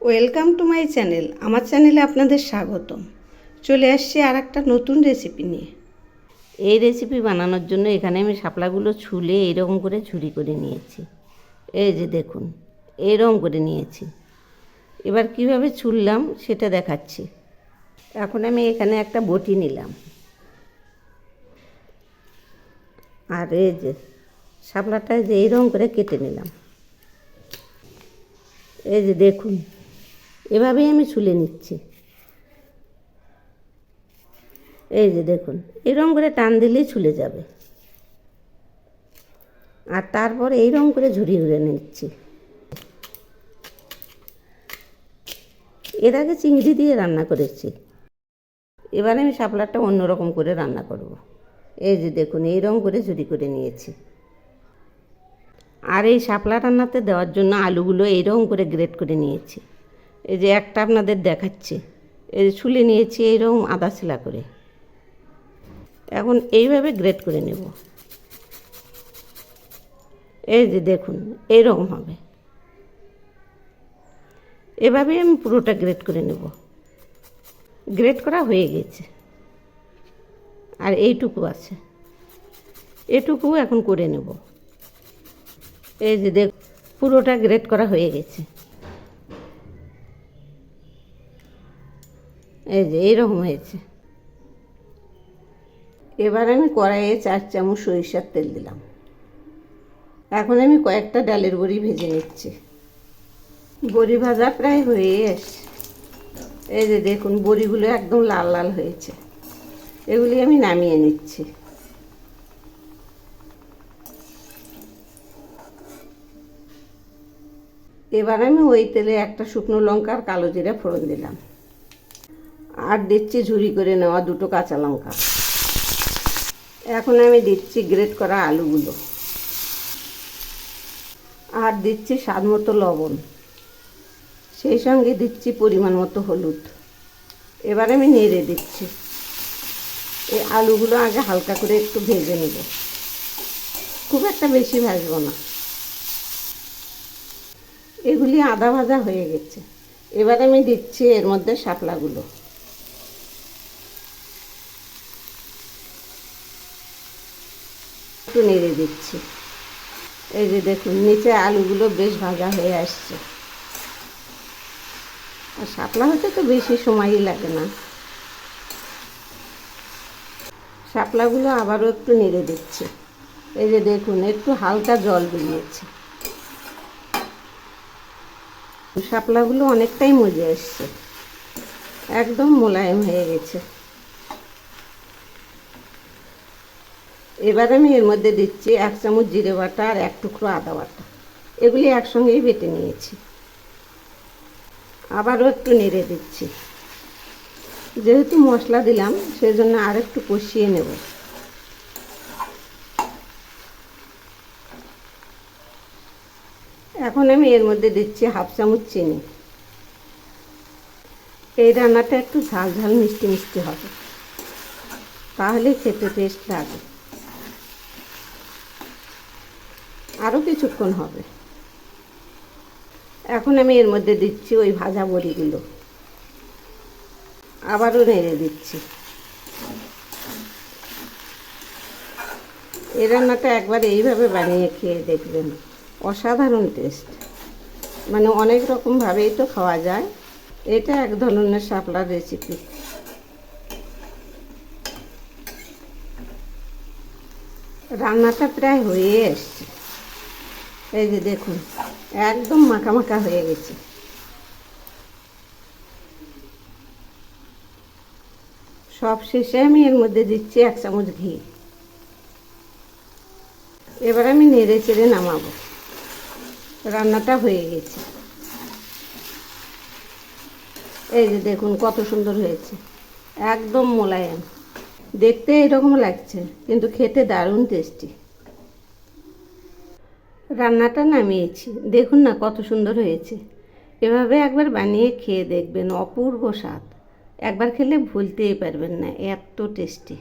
Welcome to my channel. আমার চ্যানেলে আপনাদের স্বাগতম। চলে আসছি আর একটা নতুন রেসিপি নিয়ে। এই রেসিপি বানানোর জন্য এখানে আমি শাপলাগুলো ছুলে এরকম করে ঝুরি করে নিয়েছি। এই যে দেখুন, এরকম করে নিয়েছি। এবার কিভাবে ছুললাম সেটা দেখাচ্ছি। এখন আমি এখানে একটা বটি নিলাম, আর এই যে শাপলাটা যে এরকম করে কেটে নিলাম। এই যে দেখুন, এভাবেই আমি ছুলে নিচ্ছি। এই যে দেখুন, এরকম করে টান দিলেই ছুলে যাবে। আর তারপর এইরকম করে ঝুরি ঘুরে নিচ্ছি। এর আগে চিংড়ি দিয়ে রান্না করেছি, এবার আমি শাপলাটা অন্যরকম করে রান্না করব। এই যে দেখুন, এইরকম করে ঝুরি করে নিয়েছি। আর এই শাপলা রান্নাতে দেওয়ার জন্য আলুগুলো এইরকম করে গ্রেট করে নিয়েছি। এই যে একটা আপনাদের দেখাচ্ছি, এই যে ছুলে নিয়েছি এইরকম আদা ছিলা করে। এখন এইভাবে গ্রেট করে নেব। এই যে দেখুন, এইরকম হবে। এভাবেই আমি পুরোটা গ্রেট করে নেব। গ্রেট করা হয়ে গেছে, আর এইটুকু আছে, এটুকু এখন করে নেব। এই যে দেখ, পুরোটা গ্রেট করা হয়ে গেছে। এই যে এইরকম হয়েছে। এবার আমি কড়াইয়ে 4 চামচ সরিষার তেল দিলাম। এখন আমি কয়েকটা ডালের বড়ি ভেজে নিচ্ছি। বড়ি ভাজা প্রায় হয়ে এসছে। এই যে দেখুন, বড়িগুলো একদম লাল লাল হয়েছে। এগুলি আমি নামিয়ে নিচ্ছি। এবার আমি ওই তেলে একটা শুকনো লঙ্কা আর কালো জিরা ফোড়ন দিলাম, আর দিচ্ছি ঝুরি করে নেওয়া 2টো কাঁচা লঙ্কা। এখন আমি দিচ্ছি গ্রেট করা আলুগুলো, আর দিচ্ছি স্বাদ মতো লবণ, সেই সঙ্গে দিচ্ছি পরিমাণ মতো হলুদ। এবার আমি নেড়ে দিচ্ছি। এই আলুগুলো আগে হালকা করে একটু ভেজে নেব, খুব একটা বেশি ভাজবো না। এগুলি আদা ভাজা হয়ে গেছে। এবার আমি দিচ্ছি এর মধ্যে শাপলাগুলো। একটু নেড়ে দিচ্ছি। এই যে দেখুন, নিচে আলুগুলো বেশ ভাজা হয়ে আসছে। আর শাপলা হতে তো বেশি সময়ই লাগে না। শাপলাগুলো আবারও একটু নেড়ে দিচ্ছি। এই যে দেখুন, একটু হালকা জল বেরিয়েছে। শাপলাগুলো অনেকটাই মজে এসছে, একদম মোলায়েম হয়ে গেছে। এবার আমি এর মধ্যে দিচ্ছি 1 চামচ জিরে বাটা আর 1 টুকরো আদা বাটা। এগুলি একসঙ্গেই বেটে নিয়েছি। আবারও একটু নেড়ে দিচ্ছি। যেহেতু মশলা দিলাম, সেজন্য আর একটু কষিয়ে নেব। এখন আমি এর মধ্যে দিচ্ছি 1/2 চামচ চিনি। এই রান্নাটা একটু ঝাল ঝাল মিষ্টি মিষ্টি হবে, তাহলে খেতে টেস্ট লাগে। আরও কিছুক্ষণ হবে। এখন আমি এর মধ্যে দিচ্ছি ওই ভাজা বড়িগুলো, আবারও নেড়ে দিচ্ছি। এই রান্নাটা একবার এইভাবে বানিয়ে খেয়ে দেখবেন, অসাধারণ টেস্ট। মানে অনেক রকমভাবেই তো খাওয়া যায়, এটা এক ধরনের শাপলার রেসিপি। রান্নাটা প্রায় হয়ে এসছে। এই যে দেখুন, একদম মাখা মাখা হয়ে গেছে। সব শেষে আমি এর মধ্যে দিচ্ছি 1 চামচ ঘি। এবার আমি নেড়ে চেড়ে নামাবো। রান্নাটা হয়ে গেছে। এই যে দেখুন, কত সুন্দর হয়েছে, একদম মোলায়েম। দেখতে এরকম লাগছে, কিন্তু খেতে দারুণ টেস্টি। রান্নাটা নামিয়েছি, দেখুন না কত সুন্দর হয়েছে। এভাবে একবার বানিয়ে খেয়ে দেখবেন, অপূর্ব স্বাদ। একবার খেলে ভুলতেই পারবেন না, এত টেস্টি।